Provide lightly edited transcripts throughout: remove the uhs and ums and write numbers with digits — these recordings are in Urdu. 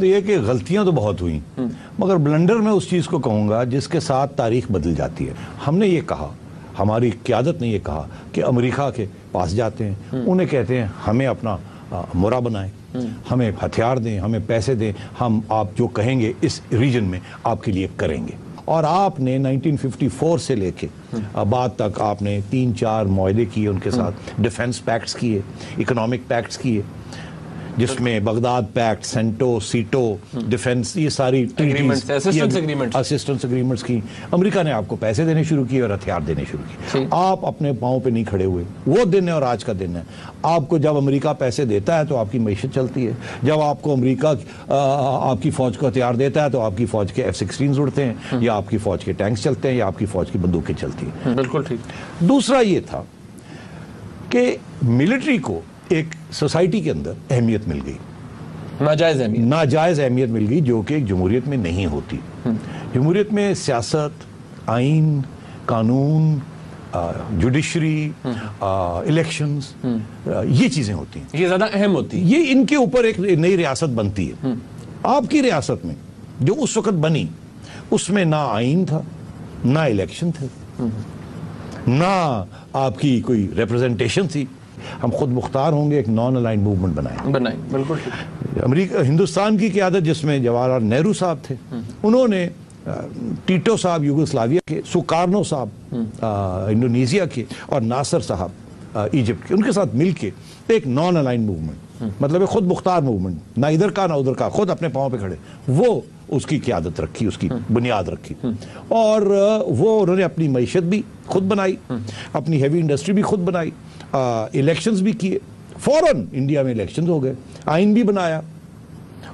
تو یہ کہ غلطیاں تو بہت ہوئیں، مگر بلنڈر میں اس چیز کو کہوں گا جس کے ساتھ تاریخ بدل جاتی ہے. ہم نے یہ کہا، ہماری قیادت نے یہ کہا کہ امریکہ کے پاس جاتے ہیں، انہیں کہتے ہیں ہمیں اپنا مرا بنائیں، ہمیں ہتھیار دیں، ہمیں پیسے دیں، ہم آپ جو کہیں گے اس ریجن میں آپ کے لیے کریں گے. اور آپ نے 1954 سے لے کے بعد تک آپ نے 3-4 معاہدے کیے ان کے ساتھ، ڈیفنس پیکٹس کیے، اکنامک پیکٹس کیے، جس میں بغداد پیکٹ، سینٹو، سیٹو، ڈیفنس، یہ ساری اسسٹنس اگریمنٹس کی. امریکہ نے آپ کو پیسے دینے شروع کیے اور ہتھیار دینے شروع کیے. آپ اپنے پاؤں پہ نہیں کھڑے ہوئے. وہ دن ہے اور آج کا دن ہے. آپ کو جب امریکہ پیسے دیتا ہے تو آپ کی معیشت چلتی ہے. جب آپ کو امریکہ آپ کی فوج کو ہتھیار دیتا ہے تو آپ کی فوج کے F-16 اڑتے ہیں، یا آپ کی فوج کے ٹینکس چلتے ہیں، یا آپ کی فوج کی بندوقیں چلتی ہیں. بالکل ٹھیک. دوسرا یہ تھا کہ ملٹری کو ایک سوسائٹی کے اندر اہمیت مل گئی، ناجائز اہمیت مل گئی، جو کہ ایک جمہوریت میں نہیں ہوتی. جمہوریت میں سیاست، آئین، قانون، جوڈیشری، الیکشنز، یہ چیزیں ہوتی ہیں، یہ زیادہ اہم ہوتی ہیں. یہ ان کے اوپر ایک نئی ریاست بنتی ہے. آپ کی ریاست میں جو اس وقت بنی، اس میں نہ آئین تھا، نہ الیکشن تھے، نہ آپ کی کوئی ریپرزنٹیشن تھی. ہم خود مختار ہوں گے، ایک نان الائنڈ موومنٹ بنائیں. بالکل. امریکہ، ہندوستان کی قیادت جس میں جواہر لال نہرو صاحب تھے، انہوں نے ٹیٹو صاحب یوگوسلاویا کے، سوکارنو صاحب انڈونیزیا کے، اور ناصر صاحب ایجپٹ کے، ان کے ساتھ مل کے ایک نان الائنڈ موومنٹ، مطلب خود مختار موومنٹ، نہ ادھر کا نہ ادھر کا، خود اپنے پاؤں پہ کھڑے، وہ اس کی قیادت رکھی، اس کی بنیاد رکھی. اور وہ انہوں نے اپنی معیشت بھی خود بنائی، اپنی ہیوی انڈسٹری بھی خود بنائی، الیکشنز بھی کیے. فوراً انڈیا میں الیکشنز ہو گئے، آئین بھی بنایا،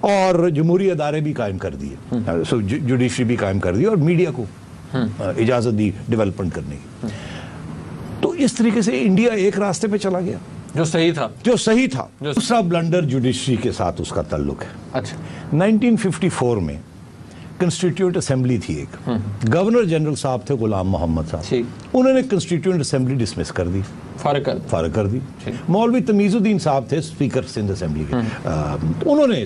اور جمہوری ادارے بھی قائم کر دیے، جوڈیشری بھی قائم کر دی، اور میڈیا کو اجازت دی ڈیولپمنٹ کرنے کی. تو اس طریقے سے انڈیا ایک راستے پہ چلا گیا جو صحیح تھا. دوسرا بلنڈر جوڈیشری کے ساتھ اس کا تعلق ہے. اچھا. 1954 میں کنسٹیٹیوئنٹ اسمبلی تھی ایک، گورنر جنرل صاحب تھے غلام محمد صاحب، انہوں نے کنسٹیٹیوئنٹ اسمبلی ڈسمس کر دی، فارغ کر دی. مولوی تمیز الدین صاحب تھے اسپیکر سندھ اسمبلی کے، انہوں نے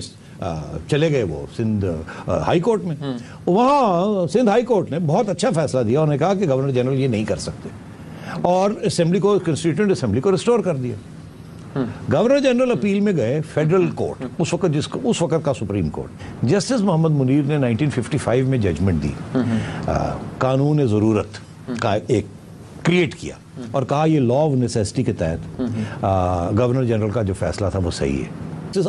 چلے گئے وہ سندھ ہائی کورٹ میں. وہاں سندھ ہائی کورٹ نے بہت اچھا فیصلہ دیا، انہوں نے کہا کہ گورنر جنرل یہ نہیں کر سکتے، اور اسمبلی کو، کنسٹیٹیوئنٹ اسمبلی کو ریسٹور کر دیا. گورنر جنرل اپیل میں گئے فیڈرل کورٹ، اس وقت کا سپریم کورٹ. جسٹس محمد منیر نے 1955 میں ججمنٹ دی، قانون ضرورت کا ایک کریٹ کیا، اور کہا یہ لا آف نیسیسٹی کے تحت گورنر جنرل کا جو فیصلہ تھا وہ صحیح ہے.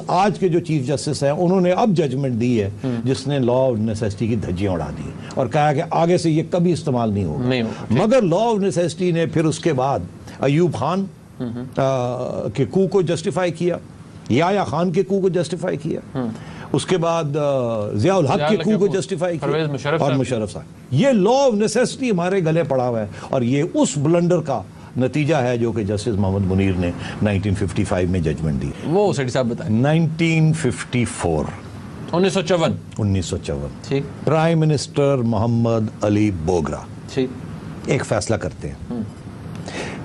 آج کے جو چیف جسٹس ہیں انہوں نے اب ججمنٹ دی ہے جس نے لا آف نیسیسٹی کی دھجیاں اڑا دی اور کہا کہ آگے سے یہ کبھی استعمال نہیں ہوگا. مگر لا آف نیسیسٹی نے پھر اس کے بعد ایوب خان کے کو کو جسٹیفائی کیا، یحییٰ خان کے کو کو جسٹیفائی کیا، اس کے بعد ضیاء الحق کے کو کو جسٹیفائی کیا، اور مشرف صاحب. یہ لا آف نیسیسٹی ہمارے گلے پڑا ہوا ہے، اور یہ اس بلنڈر کا نتیجہ ہے جو کہ جسٹس محمد منیر نے 1955 میں ججمنٹ دی. وہ سیٹی صاحب بتائیں. 1954 پرائم منسٹر محمد علی بوگرا ایک فیصلہ کرتے ہیں.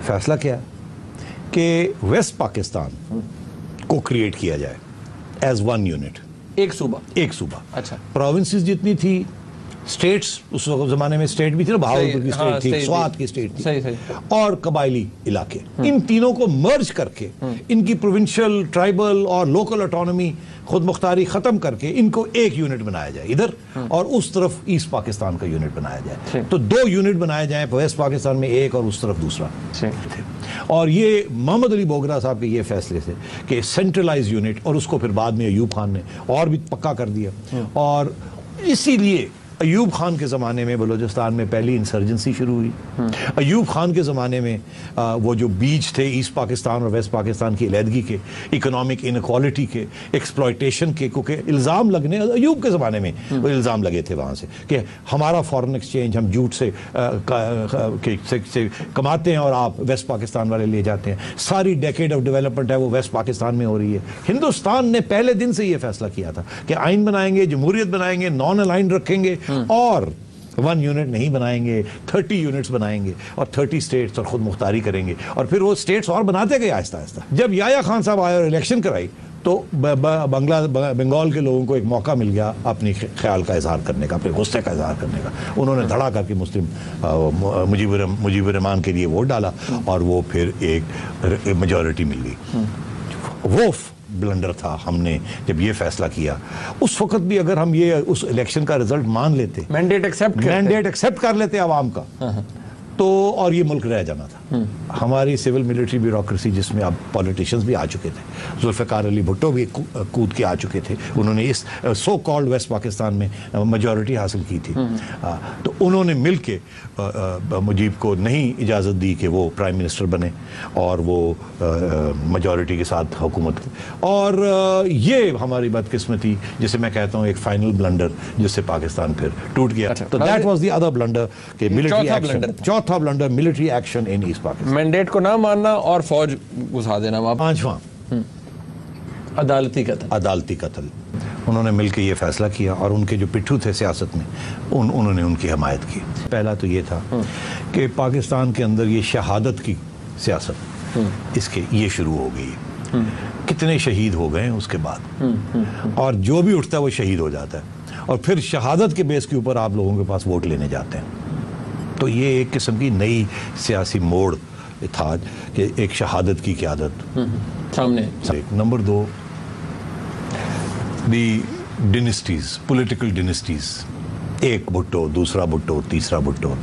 فیصلہ کیا کہ ویسٹ پاکستان کو کریٹ کیا جائے ایز ون یونٹ، ایک صوبہ. اچھا. پروونسز جتنی تھی، اسٹیٹس اس وقت زمانے میں اسٹیٹ بھی تھی نا، بہاولپور کی اسٹیٹ تھی، سوات کی اسٹیٹ تھی، اور قبائلی علاقے، ان تینوں کو مرج کر کے ان کی پروونشل، ٹرائبل اور لوکل اٹانومی، خود مختاری ختم کر کے ان کو ایک یونٹ بنایا جائے ادھر، اور اس طرف ایسٹ پاکستان کا یونٹ بنایا جائے. تو 2 یونٹ بنائے جائیں، ویسٹ پاکستان میں ایک اور اس طرف دوسرا. اور یہ محمد علی بوگرا صاحب کے یہ فیصلے سے کہ سینٹرلائز یونٹ، اور اس کو پھر بعد میں ایوب خان نے اور بھی پکا کر دیا. اور اسی لیے ایوب خان کے زمانے میں بلوچستان میں پہلی انسرجنسی شروع ہوئی. ایوب خان کے زمانے میں وہ جو بیج تھے ایسٹ پاکستان اور ویسٹ پاکستان کی علیحدگی کے، اکنامک انکوالٹی کے، ایکسپلائٹیشن کے، کیونکہ الزام لگنے ایوب کے زمانے میں وہ الزام لگے تھے وہاں سے کہ ہمارا فارن ایکسچینج ہم جھوٹ سے کماتے ہیں اور آپ ویسٹ پاکستان والے لے جاتے ہیں. ساری ڈیکیڈ آف ڈیولپمنٹ ہے وہ ویسٹ پاکستان میں ہو رہی ہے. ہندوستان نے پہلے دن سے یہ فیصلہ کیا تھا کہ آئین بنائیں گے، جمہوریت بنائیں گے، نان الائنڈ رکھیں گے، اور 1 یونٹ نہیں بنائیں گے، 30 یونٹس بنائیں گے، اور 30 اسٹیٹس اور خود مختاری کریں گے. اور پھر وہ اسٹیٹس اور بناتے گئے آہستہ آہستہ. جب یحییٰ خان صاحب آئے اور الیکشن کرائی تو بنگال کے لوگوں کو ایک موقع مل گیا اپنی خیال کا اظہار کرنے کا، اپنے غصے کا اظہار کرنے کا. انہوں نے دھڑا کر کے مجیب الرحمان کے لیے ووٹ ڈالا اور وہ پھر ایک میجورٹی مل گئی. وہ بلنڈر تھا. ہم نے جب یہ فیصلہ کیا اس وقت بھی اگر ہم یہ اس الیکشن کا رزلٹ مان لیتے، مینڈیٹ ایکسیپٹ کر لیتے عوام کا، تو اور یہ ملک رہ جانا تھا. ہماری سول ملٹری بیوروکریسی جس میں اب پولیٹیشینز بھی آ چکے تھے، ذوالفقار علی بھٹو بھی کود کے آ چکے تھے، انہوں نے اس سو کالڈ ویسٹ پاکستان میں میجورٹی حاصل کی تھی. تو انہوں نے مل کے مجیب کو نہیں اجازت دی کہ وہ پرائم منسٹر بنے اور وہ میجورٹی کے ساتھ حکومت کی. اور یہ ہماری بدقسمتی جسے میں کہتا ہوں ایک فائنل بلنڈر جس سے پاکستان پھر ٹوٹ گیا. تو that was the other blunder کہ ملٹری ایکشن. چوتھا blunder military action in asset Pakistan. Mandate کو نہ ماننا اور فوج گھسا دینا. پانچواں عدالتی قتل. انہوں نے مل کے یہ فیصلہ کیا اور ان کے جو پٹھو تھے سیاست میں انہوں نے ان کی حمایت کی. پہلا تو یہ تھا کہ پاکستان کے اندر یہ شہادت کی سیاست اس کے یہ شروع ہو گئی. کتنے شہید ہو گئے ہیں اس کے بعد، اور جو بھی اٹھتا ہے وہ شہید ہو جاتا ہے، اور پھر شہادت کے بیس کے اوپر آپ لوگوں کے پاس ووٹ لینے جاتے ہیں. تو یہ ایک قسم کی نئی سیاسی موڑ تھا کہ ایک شہادت کی قیادت سامنے. نمبر 2 دی ڈینسٹیز، پولیٹیکل ڈینسٹیز. ایک بھٹو، دوسرا بھٹو، تیسرا بھٹو.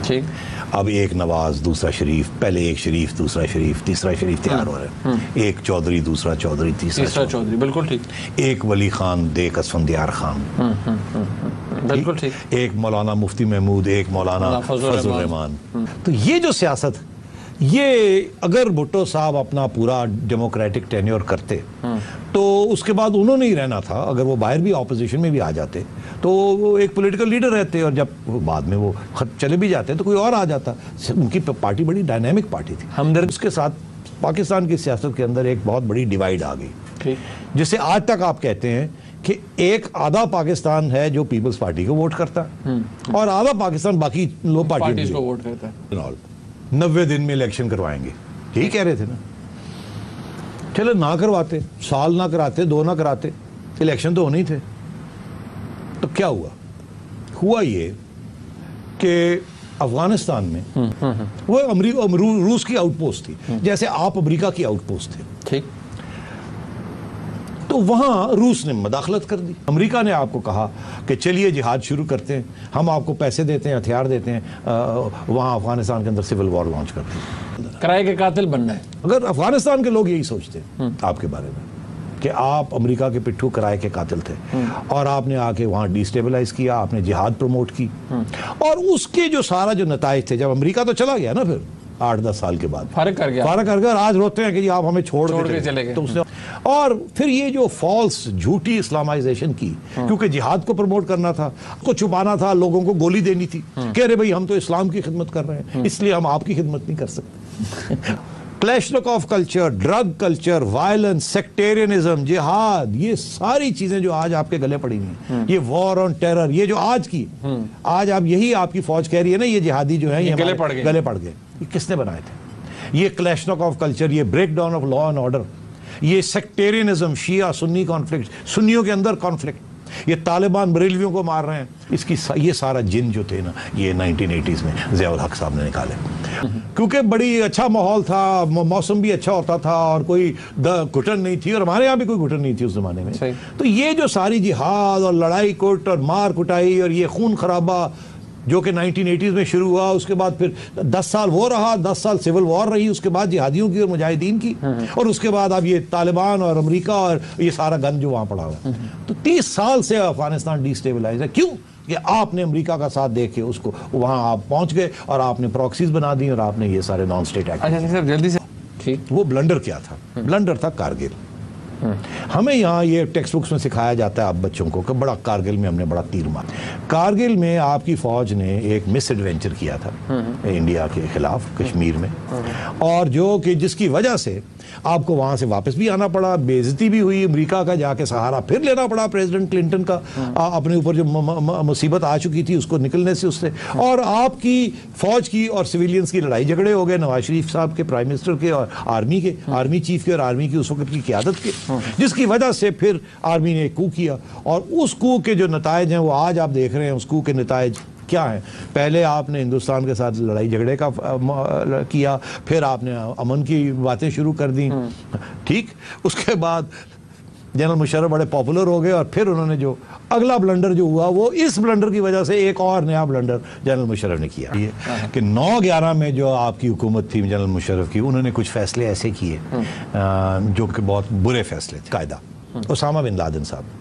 ٹھیک. اب ایک نواز، دوسرا شریف. پہلے ایک شریف، دوسرا شریف، تیسرا شریف تیار ہو رہا ہے. ایک چودھری، دوسرا چودھری، تیسرا چودھری. بالکل ٹھیک. ایک ولی خان، دیکھ اسفندیار خان. بالکل ٹھیک. ایک مولانا مفتی محمود، ایک مولانا فضل الرحمان. تو یہ جو سیاست، یہ اگر بھٹو صاحب اپنا پورا ڈیموکریٹک ٹینیور کرتے تو اس کے بعد انہوں نے ہی رہنا تھا. اگر وہ باہر بھی اپوزیشن میں بھی آ جاتے تو وہ ایک پولیٹیکل لیڈر رہتے، اور جب بعد میں وہ چلے بھی جاتے تو کوئی اور آ جاتا. ان کی پارٹی بڑی ڈائنامک پارٹی تھی. ہمدرد اس کے ساتھ پاکستان کی سیاست کے اندر ایک بہت بڑی ڈیوائیڈ آ گئی، جسے آج تک آپ کہتے ہیں کہ ایک آدھا پاکستان ہے جو پیپلز پارٹی کو ووٹ کرتا ہے اور آدھا پاکستان باقی لو پارٹیز کو ووٹ کرتا ہے. 90 دن میں الیکشن کروائیں گے، یہی کہہ رہے تھے نا. چلے نہ کرواتے، سال نہ کراتے، 2 نہ کراتے، الیکشن تو ہونے ہی تھے. تو کیا ہوا یہ کہ افغانستان میں وہ روس کی آؤٹ پوسٹ تھی، جیسے آپ امریکہ کی آؤٹ پوسٹ تھے. ٹھیک. تو وہاں روس نے مداخلت کر دی. امریکہ نے آپ کو کہا کہ چلیے جہاد شروع کرتے ہیں، ہم آپ کو پیسے دیتے ہیں، ہتھیار دیتے ہیں، وہاں افغانستان کے اندر سول وار لانچ کرتے ہیں. کرائے کے قاتل بننا ہے. اگر افغانستان کے لوگ یہی سوچتے ہیں آپ کے بارے میں کہ آپ امریکہ کے پٹھو کرائے کے قاتل تھے، اور آپ نے آ کے وہاں ڈی اسٹیبلائز کیا، آپ نے جہاد پروموٹ کی، اور اس کے جو سارا جو نتائج تھے، جب امریکہ تو چلا گیا نا پھر 8-10 سال کے بعد، فارغ کر گیا، آج روتے ہیں کہ جی آپ ہمیں چھوڑ کے چلے گئے. اور پھر یہ جو فالس جھوٹی اسلامائزیشن کی، کیونکہ جہاد کو پروموٹ کرنا تھا، کو چھپانا تھا، لوگوں کو گولی دینی تھی کہ ارے بھائی ہم تو اسلام کی خدمت کر رہے ہیں، اس لیے ہم آپ کی خدمت نہیں کر سکتے. Kalashnikov culture, drug culture, violence, sectarianism, جہاد، یہ ساری چیزیں جو آج آپ کے گلے پڑی ہوئی ہیں، یہ وار آن ٹیرر، یہ جو آج کی، آج آپ یہی آپ کی فوج کہہ رہی ہے نا یہ جہادی جو ہیں یہ گلے پڑ گئے. یہ کس نے بنائے تھے؟ یہ کلیشنکوف کلچر، یہ break down of law and order, یہ سیکٹیرینزم، شیعہ سنی کانفلکٹ، سنیوں کے اندر کانفلکٹ، یہ طالبان بریلویوں کو مار رہے ہیں، اس کی یہ سارا جن جو تھے نا یہ 1980s میں ضیاء الحق صاحب نے نکالے. کیونکہ بڑی اچھا ماحول تھا، موسم بھی اچھا ہوتا تھا، اور کوئی گھٹن نہیں تھی، اور ہمارے یہاں بھی کوئی گھٹن نہیں تھی اس زمانے میں. تو یہ جو ساری جہاد اور لڑائی کوٹ اور مار کٹائی اور یہ خون خرابہ جو کہ 1980s میں شروع ہوا، اس کے بعد پھر 10 سال وہ رہا، 10 سال سول وار رہی، اس کے بعد جہادیوں کی اور مجاہدین کی، اور اس کے بعد اب یہ طالبان اور امریکہ اور یہ سارا گن جو وہاں پڑا ہوا. تو 30 سال سے افغانستان ڈی اسٹیبلائز ہے. کیوں؟ کہ آپ نے امریکہ کا ساتھ دیکھ کے اس کو وہاں آپ پہنچ گئے، اور آپ نے پراکسیز بنا دی، اور آپ نے یہ سارے نان اسٹیٹ ایکٹ. اچھا سر جلدی سے، وہ بلنڈر کیا تھا؟ بلنڈر تھا کارگل. ہمیں یہاں یہ ٹیکسٹ بکس میں سکھایا جاتا ہے اب بچوں کو کہ بڑا کارگل میں ہم نے بڑا تیر مارا. کارگل میں آپ کی فوج نے ایک مس ایڈوینچر کیا تھا انڈیا کے خلاف کشمیر میں، اور جو کہ جس کی وجہ سے آپ کو وہاں سے واپس بھی آنا پڑا، بے عزتی بھی ہوئی، امریکہ کا جا کے سہارا پھر لینا پڑا پریزیڈنٹ کلنٹن کا، اپنے اوپر جو مصیبت آ چکی تھی اس کو نکلنے سے، اس سے. اور آپ کی فوج کی اور سویلینز کی لڑائی جھگڑے ہو گئے، نواز شریف صاحب کے، پرائم منسٹر کے، اور آرمی چیف کے، اور آرمی کی اس وقت کی قیادت کے. جس کی وجہ سے پھر آرمی نے ایک کو کیا، اور اس کو کے جو نتائج ہیں وہ آج آپ دیکھ رہے ہیں۔ اس کو کے نتائج کیا ہیں؟ پہلے آپ نے ہندوستان کے ساتھ لڑائی جھگڑے کا کیا، پھر آپ نے امن کی باتیں شروع کر دیں، ٹھیک، اس کے بعد جنرل مشرف بڑے پاپولر ہو گئے، اور پھر انہوں نے جو اگلا بلنڈر جو ہوا وہ اس بلنڈر کی وجہ سے ایک اور نیا بلنڈر جنرل مشرف نے کیا کہ 9/11 میں جو آپ کی حکومت تھی جنرل مشرف کی، انہوں نے کچھ فیصلے ایسے کیے جو کہ بہت برے فیصلے تھے۔ قاعدہ اسامہ بن لادن صاحب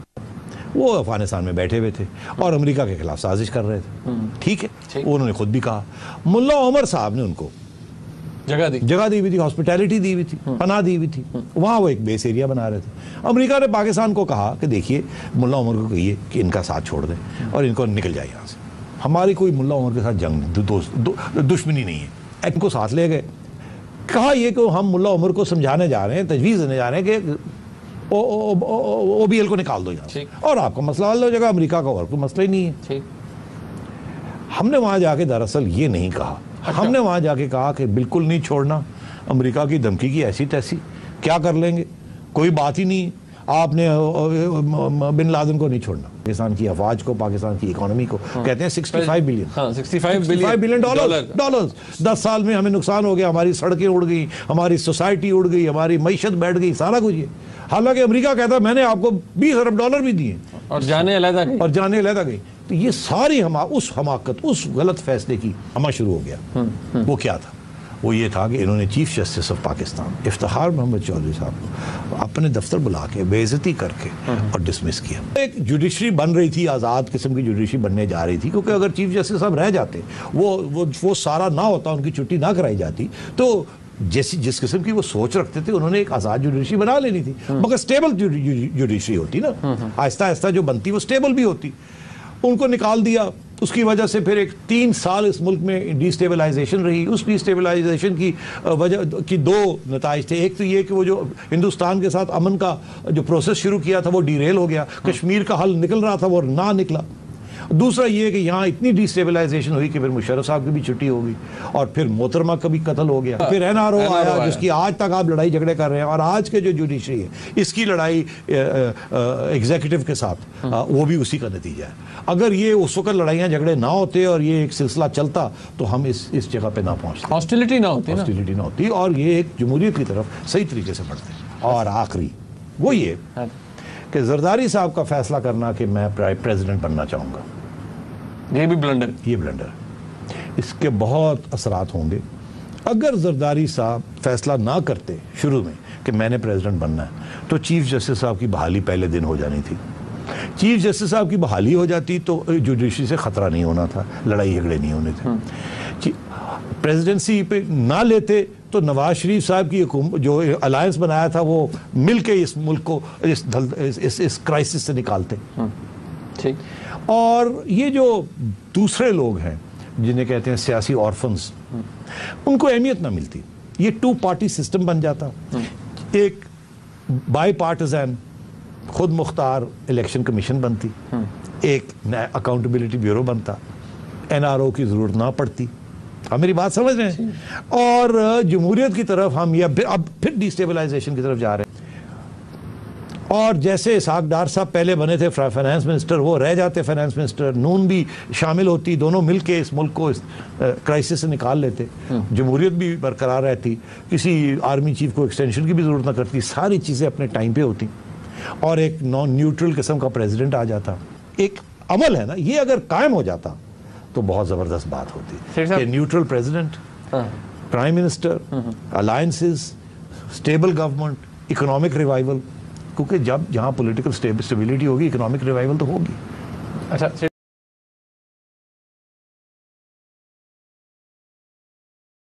وہ افغانستان میں بیٹھے ہوئے تھے اور امریکہ کے خلاف سازش کر رہے تھے، ٹھیک ہے، انہوں نے خود بھی کہا۔ ملا عمر صاحب نے ان کو جگہ دی ہوئی تھی، ہاسپٹیلٹی دی ہوئی تھی، پناہ دی ہوئی تھی، وہاں وہ ایک بیس ایریا بنا رہے تھے۔ امریکہ نے پاکستان کو کہا کہ دیکھیے ملا عمر کو کہیے کہ ان کا ساتھ چھوڑ دیں اور ان کو نکل جائے یہاں سے، ہماری کوئی ملا عمر کے ساتھ جنگ دشمنی نہیں ہے۔ ان کو ساتھ لے گئے، کہا یہ کہ ہم ملا عمر کو سمجھانے جا رہے ہیں، تجویز دینے جا رہے ہیں کہ او بی ایل کو نکال دو یہاں سے اور آپ کا مسئلہ حل ہو جائے گا، امریکہ کا اور کوئی مسئلہ ہی نہیں ہے۔ ہم نے وہاں جا کے دراصل یہ نہیں کہا، ہم نے وہاں جا کے کہا کہ بالکل نہیں چھوڑنا، امریکہ کی دھمکی کی ایسی تیسی کیا کر لیں گے، کوئی بات ہی نہیں، آپ نے بن لادن کو نہیں چھوڑنا۔ پاکستان کی افواج کو، پاکستان کی اکانومی کو کہتے ہیں 65 بلین ڈالرز 10 سال میں ہمیں نقصان ہو گیا، ہماری سڑکیں اڑ گئی، ہماری سوسائٹی اڑ گئی، ہماری معیشت بیٹھ گئی، سارا کچھ یہ۔ حالانکہ امریکہ کہتا ہے میں نے آپ کو 20 ارب ڈالر بھی دیے اور جانے علیحدہ گئی۔ تو یہ ساری اس حماقت، اس غلط فیصلے کی ہمہ شروع ہو گیا۔ وہ کیا تھا؟ وہ یہ تھا کہ انہوں نے chief justice of Pakistan Iftikhar Muhammad Chaudhry صاحب کو اپنے دفتر بلا کے بے عزتی کر کے اور ڈسمس کیا۔ ایک جوڈیشری بن رہی تھی، آزاد قسم کی جوڈیشری بننے جا رہی تھی، کیونکہ اگر چیف جسٹس صاحب رہ جاتے، وہ سارا نہ ہوتا، ان کی چھٹی نہ کرائی جاتی، تو جس قسم کی وہ سوچ رکھتے تھے انہوں نے ایک آزاد جوڈیشری بنا لینی تھی، مگر سٹیبل جوڈیشری ہوتی نا، آہستہ آہستہ جو بنتی وہ سٹیبل بھی ہوتی۔ ان کو نکال دیا، اس کی وجہ سے پھر ایک 3 سال اس ملک میں ڈی سٹیبلائزیشن رہی۔ اس ڈی سٹیبلائزیشن کی وجہ کی 2 نتائج تھے، ایک تو یہ کہ وہ جو ہندوستان کے ساتھ امن کا جو پروسیس شروع کیا تھا وہ ڈیریل ہو گیا، کشمیر کا حل نکل رہا تھا وہ نہ نکلا۔ دوسرا یہ کہ یہاں اتنی ڈی سٹیبلائزیشن ہوئی کہ پھر مشرف صاحب کی بھی چھٹی ہو گئی، اور پھر محترمہ کا بھی قتل ہو گیا، پھر این آر او آیا جس کی آج تک آپ لڑائی جھگڑے کر رہے ہیں، اور آج کے جو جوڈیشری ہے اس کی لڑائی ایگزیکٹو کے ساتھ وہ بھی اسی کا نتیجہ ہے۔ اگر یہ اس وقت لڑائیاں جھگڑے نہ ہوتے اور یہ ایک سلسلہ چلتا تو ہم اس جگہ پہ نہ پہنچتے، ہاسٹیلٹی نہ ہوتی اور یہ ایک جمہوریت کی طرف صحیح طریقے سے بڑھتے۔ اور آخری وہ یہ کہ زرداری صاحب کا فیصلہ کرنا کہ میں پریزیڈنٹ بننا چاہوں گا، یہ بلنڈر اس کے بہت اثرات ہوں گے۔ اگر زرداری صاحب فیصلہ نہ کرتے شروع میں کہ میں نے پریزیڈنٹ بننا ہے، تو چیف جسٹس صاحب کی بحالی پہلے دن ہو جانی تھی۔ چیف جسٹس صاحب کی بحالی ہو جاتی تو جوڈیشری سے خطرہ نہیں ہونا تھا، لڑائی جھگڑے نہیں ہونے تھے۔ پریزیڈنسی پہ نہ لیتے تو نواز شریف صاحب کی جو الائنس بنایا تھا وہ مل کے اس ملک کو اس کرائسس سے نکالتے۔ اور یہ جو دوسرے لوگ ہیں جنہیں کہتے ہیں سیاسی آرفنز، ان کو اہمیت نہ ملتی، یہ 2 پارٹی سسٹم بن جاتا، ایک بائی پارٹیزن خود مختار الیکشن کمیشن بنتی، ایک اکاؤنٹیبلٹی بیورو بنتا، این آر او کی ضرورت نہ پڑتی۔ ہم میری بات سمجھ رہے ہیں؟ اور جمہوریت کی طرف ہم یہ اب پھر ڈی سٹیبلائزیشن کی طرف جا رہے ہیں۔ اور جیسے اسحاق ڈار صاحب پہلے بنے تھے فائنانس منسٹر، وہ رہ جاتے فائنانس منسٹر، نون بھی شامل ہوتی، دونوں مل کے اس ملک کو اس کرائسس سے نکال لیتے، جمہوریت بھی برقرار رہتی، کسی آرمی چیف کو ایکسٹینشن کی بھی ضرورت نہ کرتی، ساری چیزیں اپنے ٹائم پہ ہوتی، اور ایک نان نیوٹرل قسم کا پریزیڈنٹ آ جاتا۔ ایک عمل ہے نا، یہ اگر قائم ہو جاتا تو بہت زبردست بات ہوتی کہ neutral president, prime minister, alliances, stable government, economic revival, کیونکہ جب جہاں پولیٹیکل اسٹیبلٹی ہوگی اکنامک ریوائول تو ہوگی۔ اچھا